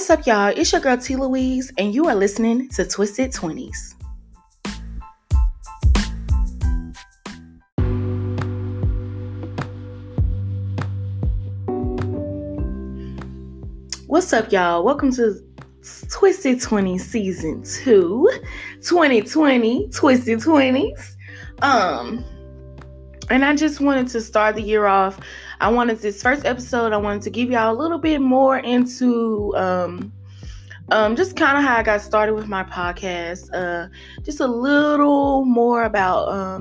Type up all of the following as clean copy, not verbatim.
What's up, y'all? It's your girl T. Louise, and you are listening to Twisted 20s. What's up, y'all? Welcome to Twisted 20s Season 2, 2020, Twisted 20s. And I just wanted to start the year off. This first episode, I wanted to give y'all a little bit more into just kind of how I got started with my podcast. Just a little more about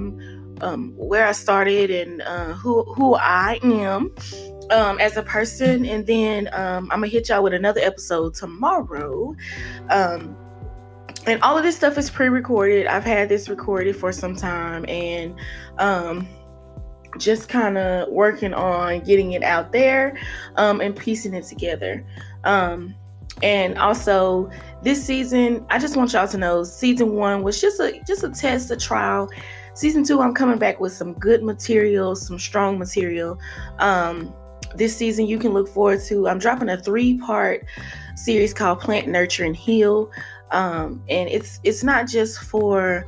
where I started and who I am as a person. And then I'm gonna hit y'all with another episode tomorrow. And all of this stuff is pre-recorded. I've had this recorded for some time, and just kind of working on getting it out there and piecing it together. And also this season, I just want y'all to know, season 1 was just a test, a trial. Season 2, I'm coming back with some good material, some strong material. This season you can look forward to, I'm dropping a 3-part series called Plant, Nurture, and Heal. And it's not just for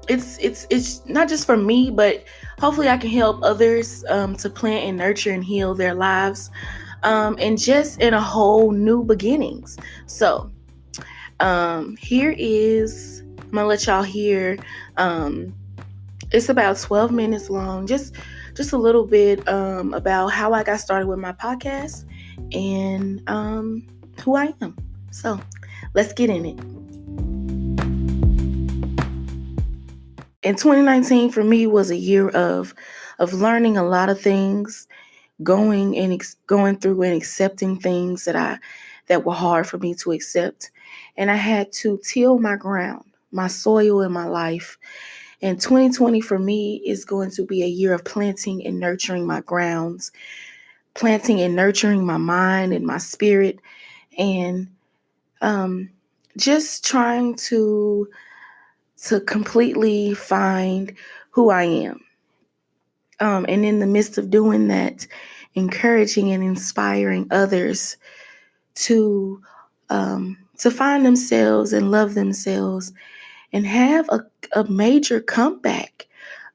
it's not just for me, but hopefully I can help others to plant and nurture and heal their lives, and just in a whole new beginnings. So here is, I'm gonna let y'all hear. It's about 12 minutes long, just a little bit about how I got started with my podcast and who I am. So let's get in it. And 2019 for me was a year of learning a lot of things, going through and accepting things that were hard for me to accept. And I had to till my ground, my soil in my life. And 2020 for me is going to be a year of planting and nurturing my grounds, planting and nurturing my mind and my spirit, and just trying to completely find who I am. And in the midst of doing that, encouraging and inspiring others to find themselves and love themselves and have a major comeback.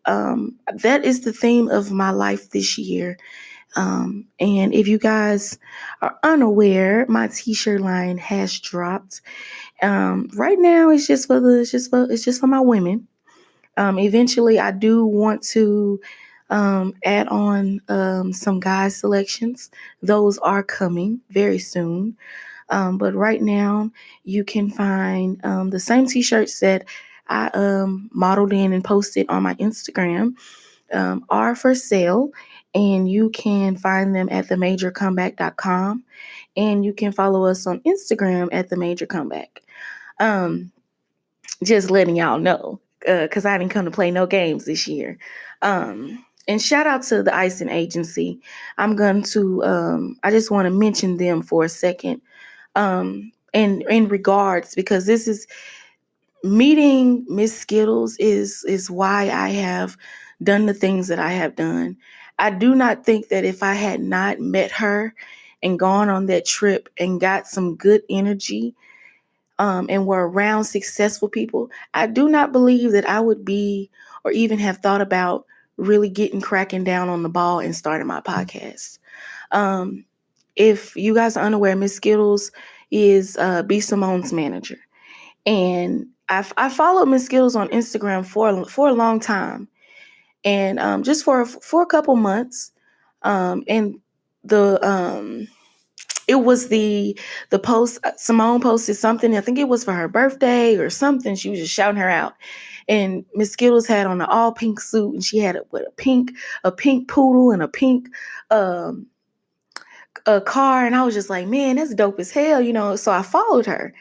That is the theme of my life this year. And if you guys are unaware, my t-shirt line has dropped. Right now it's just for my women. Eventually I do want to add on some guys selections. Those are coming very soon. But right now you can find the same t-shirts that I modeled in and posted on my Instagram are for sale, and you can find them at themajorcomeback.com, and you can follow us on Instagram at themajorcomeback. Just letting y'all know, because I didn't come to play no games this year. And shout out to the Ison Agency. I'm going to, I just want to mention them for a second. In regards, because this is meeting Miss Skittles is why I have done the things that I have done. I do not think that if I had not met her and gone on that trip and got some good energy, and were around successful people, I do not believe that I would be or even have thought about really cracking down on the ball and starting my podcast. If you guys are unaware, Miss Skittles is B. Simone's manager. And I followed Miss Skittles on Instagram for a long time. And just for a couple months. And it was the post, Simone posted something, I think it was for her birthday or something. She was just shouting her out. And Miss Skittles had on an all pink suit, and she had a pink poodle and a pink a car. And I was just like, man, that's dope as hell, So I followed her,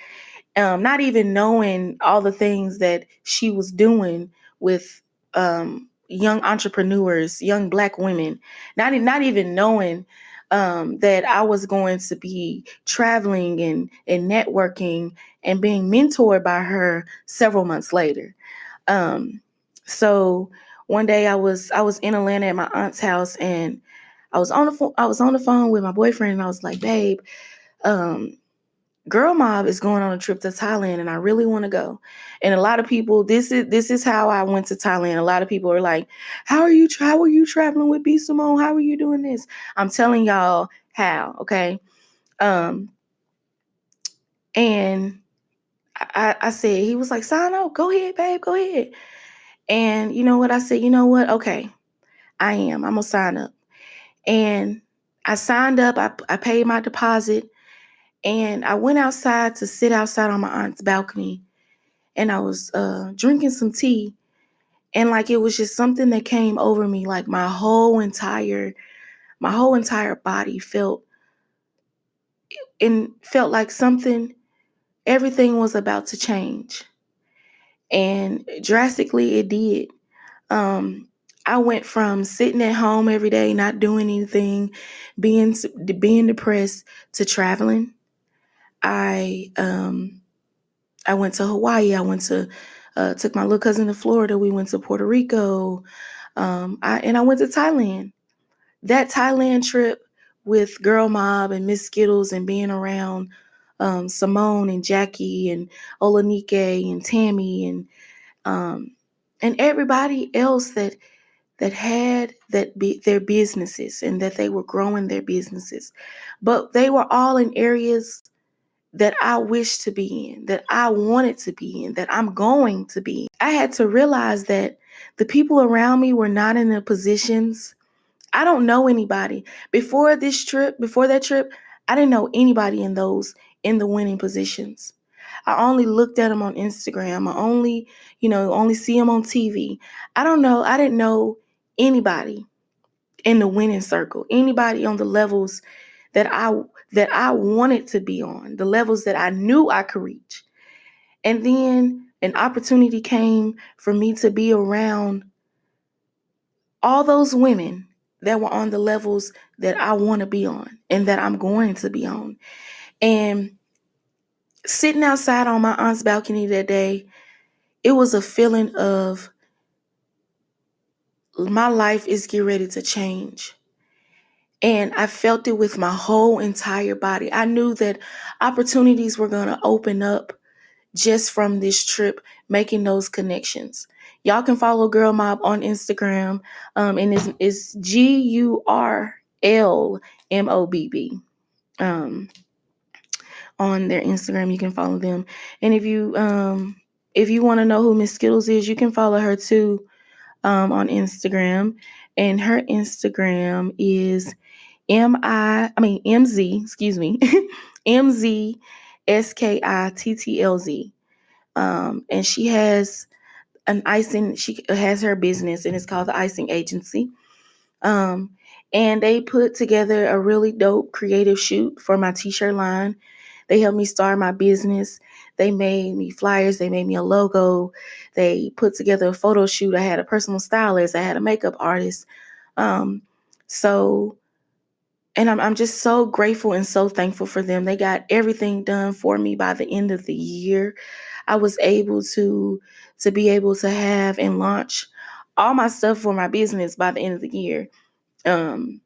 not even knowing all the things that she was doing with young entrepreneurs, young Black women, not even knowing that I was going to be traveling and networking and being mentored by her several months later. So one day I was in Atlanta at my aunt's house, and I was on the phone with my boyfriend, and I was like, babe, Girl Mob is going on a trip to Thailand, and I really want to go. And a lot of people, this is how I went to Thailand. A lot of people are like, how are you traveling with B Simone? How are you doing this? I'm telling y'all how, okay? And I said, he was like, sign up, go ahead, babe, go ahead. And you know what? I said, you know what? Okay, I'm gonna sign up. And I signed up, I paid my deposit, and I went outside to sit outside on my aunt's balcony, and I was drinking some tea, and like it was just something that came over me. Like my whole entire body felt like everything was about to change, and drastically it did. I went from sitting at home every day, not doing anything, being depressed, to traveling. I went to Hawaii. I went to took my little cousin to Florida. We went to Puerto Rico. I went to Thailand. That Thailand trip with Girl Mob and Miss Skittles and being around Simone and Jackie and Olanike and Tammy and everybody else that had their businesses and that they were growing their businesses, but they were all in areas that I wish to be in, that I wanted to be in, that I'm going to be in. I had to realize that the people around me were not in the positions. I don't know anybody. Before that trip, I didn't know anybody in the winning positions. I only looked at them on Instagram. I only see them on TV. I didn't know anybody in the winning circle, anybody on the levels that I wanted to be on, the levels that I knew I could reach. And then an opportunity came for me to be around all those women that were on the levels that I want to be on and that I'm going to be on. And sitting outside on my aunt's balcony that day, it was a feeling of my life is getting ready to change. And I felt it with my whole entire body. I knew that opportunities were going to open up just from this trip, making those connections. Y'all can follow Girl Mob on Instagram, and it's GURLMOBB. On their Instagram, you can follow them. And if you want to know who Miss Skittles is, you can follow her too on Instagram. And her Instagram is MZ, excuse me, MZSKITTLZ. And she has she has her business, and it's called the Icing Agency. And they put together a really dope creative shoot for my t-shirt line. They helped me start my business. They made me flyers. They made me a logo. They put together a photo shoot. I had a personal stylist. I had a makeup artist. So and I'm just so grateful and so thankful for them. They got everything done for me by the end of the year. I was able to be able to have and launch all my stuff for my business by the end of the year. And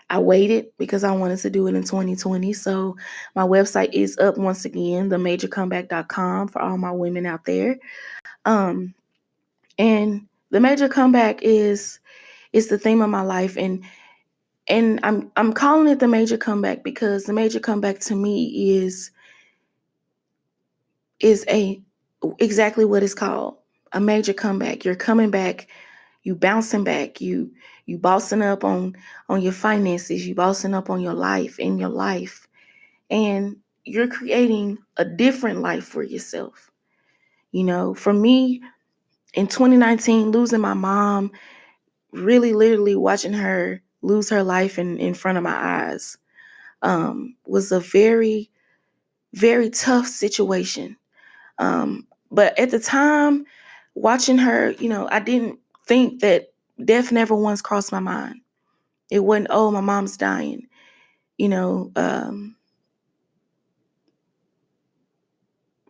I waited because I wanted to do it in 2020. So my website is up once again, themajorcomeback.com, for all my women out there. And the major comeback is the theme of my life. And I'm calling it the major comeback because the major comeback to me is exactly what it's called, a major comeback. You're coming back, you bouncing back, you bossing up on your finances, you bossing up on your life, and you're creating a different life for yourself. For me, in 2019, losing my mom, really literally watching her lose her life in front of my eyes, was a very, very tough situation. But at the time, watching her, I didn't think that death never once crossed my mind. It wasn't, oh, my mom's dying,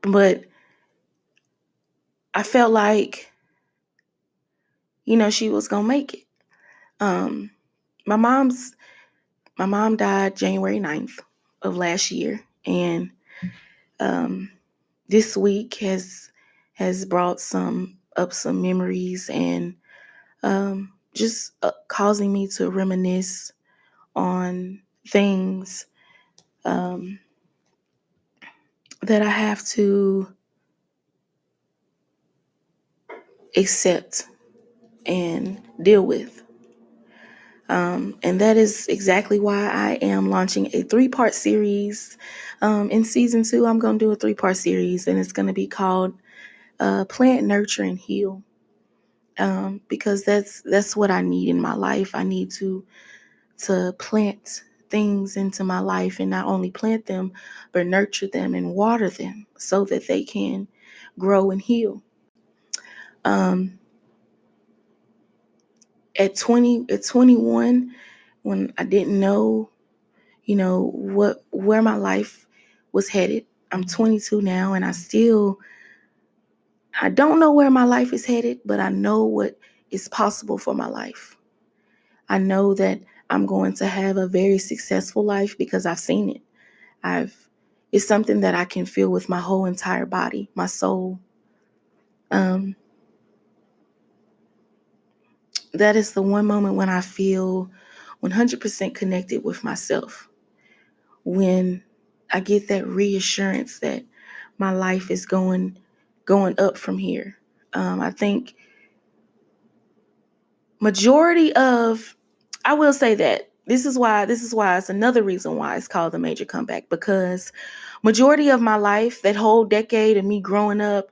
but I felt like, she was going to make it. My mom's My mom died January 9th of last year, and this week has brought some memories and just causing me to reminisce on things that I have to accept and deal with. And that is exactly why I am launching a 3-part series. In season 2, I'm going to do a 3-part series, and it's going to be called Plant, Nurture, and Heal. Because that's what I need in my life. I need to plant things into my life, and not only plant them, but nurture them and water them so that they can grow and heal. At 21, when I didn't know, where my life was headed. I'm 22 now, and I don't know where my life is headed, but I know what is possible for my life. I know that I'm going to have a very successful life because I've seen it. It's something that I can feel with my whole entire body, my soul. That is the one moment when I feel 100% connected with myself. When I get that reassurance that my life is going up from here. I think I will say that this is why it's another reason why it's called the major comeback, because majority of my life, that whole decade of me growing up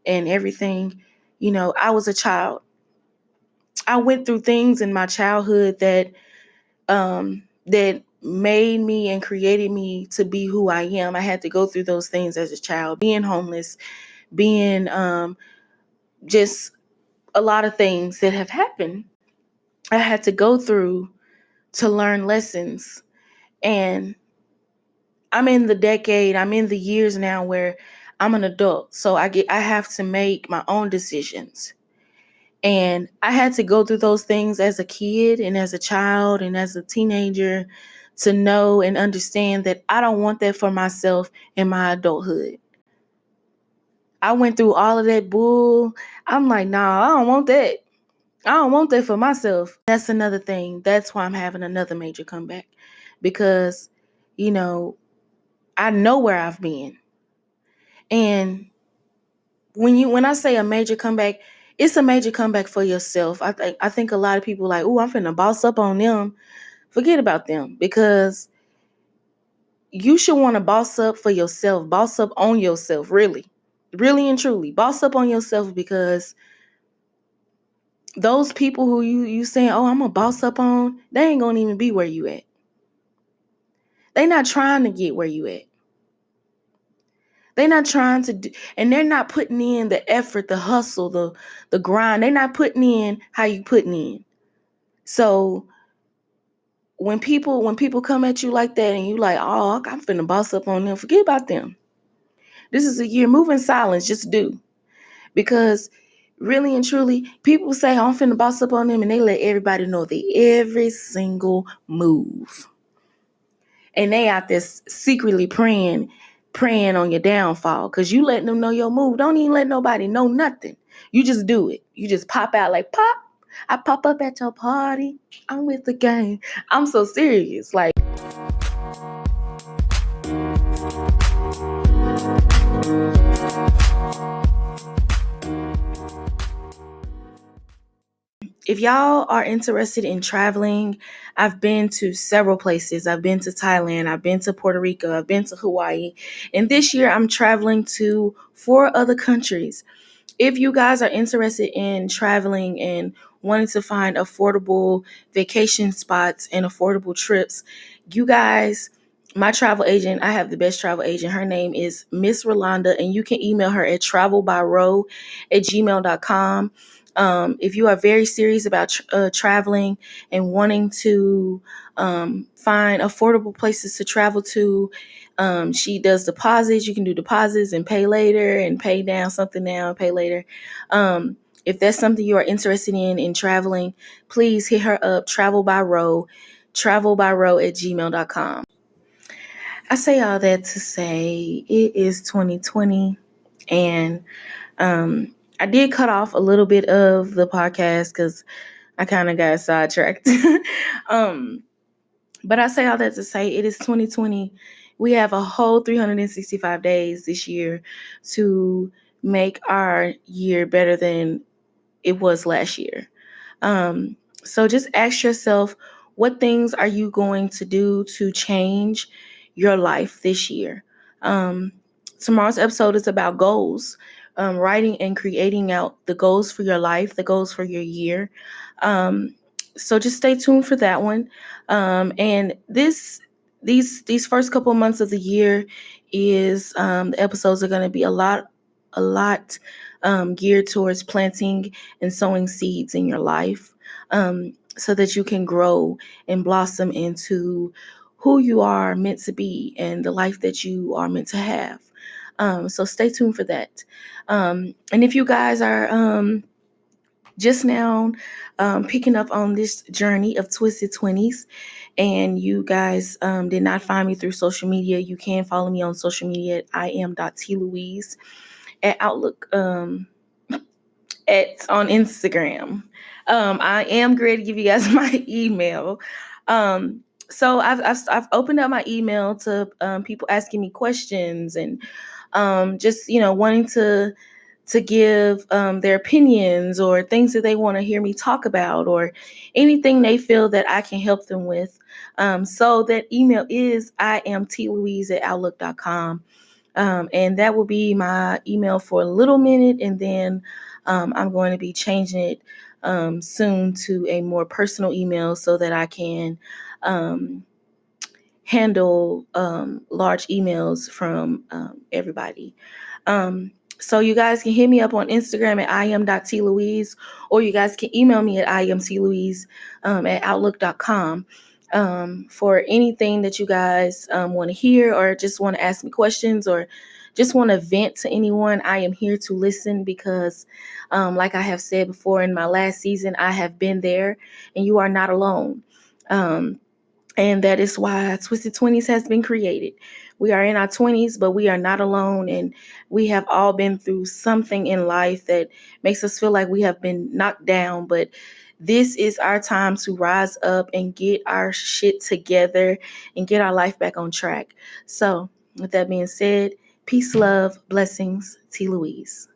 and everything, I was a child. I went through things in my childhood that made me and created me to be who I am. I had to go through those things as a child, being homeless, being just a lot of things that have happened. I had to go through to learn lessons. And I'm in the years now where I'm an adult. So I have to make my own decisions. And I had to go through those things as a kid and as a child and as a teenager to know and understand that I don't want that for myself in my adulthood. I went through all of that bull. I'm like, nah, I don't want that. I don't want that for myself. That's another thing. That's why I'm having another major comeback, because, I know where I've been. And when I say a major comeback, it's a major comeback for yourself. I think a lot of people like, oh, I'm finna boss up on them. Forget about them, because you should want to boss up for yourself, boss up on yourself, really, really and truly. Boss up on yourself, because those people who you saying, oh, I'm gonna boss up on, they ain't gonna even be where you at. They not trying to get where you at. They're not trying to do, and they're not putting in the effort, the hustle, the grind. They're not putting in how you putting in. So when people come at you like that and you like, oh, I'm finna boss up on them, forget about them. This is a year, move in silence, just do. Because really and truly, people say, oh, I'm finna boss up on them, and they let everybody know every single move. And they out there secretly praying on your downfall, because you letting them know your move. Don't even let nobody know nothing. You just do it. You just pop out like, pop. I pop up at your party. I'm with the gang. I'm so serious. Like, if y'all are interested in traveling, I've been to several places. I've been to Thailand. I've been to Puerto Rico. I've been to Hawaii. And this year I'm traveling to 4 other countries. If you guys are interested in traveling and wanting to find affordable vacation spots and affordable trips, you guys, my travel agent, I have the best travel agent. Her name is Miss Rolanda, and you can email her at travelbyro@gmail.com. If you are very serious about traveling and wanting to find affordable places to travel to, she does deposits. You can do deposits and pay later, and pay down something now and pay later. If that's something you are interested in traveling, please hit her up, Travel by Ro. travelbyro@gmail.com. I say all that to say it is 2020, and I did cut off a little bit of the podcast because I kind of got sidetracked. But I say all that to say it is 2020. We have a whole 365 days this year to make our year better than it was last year. So just ask yourself, what things are you going to do to change your life this year? Tomorrow's episode is about goals, writing and creating out the goals for your life, the goals for your year. So just stay tuned for that one. And these first couple months of the year is the episodes are going to be a lot geared towards planting and sowing seeds in your life, so that you can grow and blossom into who you are meant to be and the life that you are meant to have. So stay tuned for that. And if you guys are just now picking up on this journey of Twisted 20s, and you guys did not find me through social media, you can follow me on social media at iam.tlouise, at Outlook, on Instagram. I am great to give you guys my email. So I've opened up my email to people asking me questions and just wanting to give their opinions or things that they want to hear me talk about, or anything they feel that I can help them with. So that email is iamtlouise@outlook.com. And that will be my email for a little minute, and then I'm going to be changing it soon to a more personal email so that I can handle large emails from everybody. So you guys can hit me up on Instagram at iam.tlouise, or you guys can email me at iamtlouise at outlook.com. For anything that you guys want to hear, or just want to ask me questions, or just want to vent to anyone, I am here to listen, because like I have said before in my last season, I have been there, and you are not alone. And that is why Twisted 20s has been created. We are in our 20s, but we are not alone, and we have all been through something in life that makes us feel like we have been knocked down, but this is our time to rise up and get our shit together and get our life back on track. So, with that being said, peace, love, blessings, T. Louise.